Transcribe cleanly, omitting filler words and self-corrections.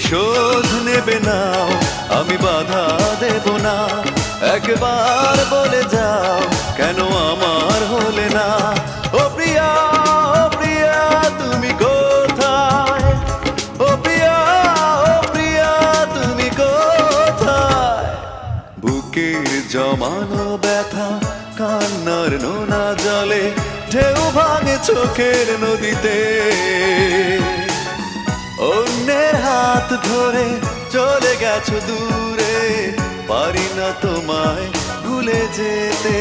প্রতিশোধ নেবে নাও, আমি বাধা দেব না। একবার বলে যাও কেন আমার হলে না। ও প্রিয়া, ও প্রিয়া তুমি কোথায়? ও প্রিয়া, ও প্রিয়া তুমি কোথায়? বুকের জমানো ব্যথা কান্নার নোনা জলে ঢেউ ভাঙে চোখের নদীতে। অন্যের হাত ধরে চলে গেছো দূরে, পারি না তোমায় ভুলে যেতে।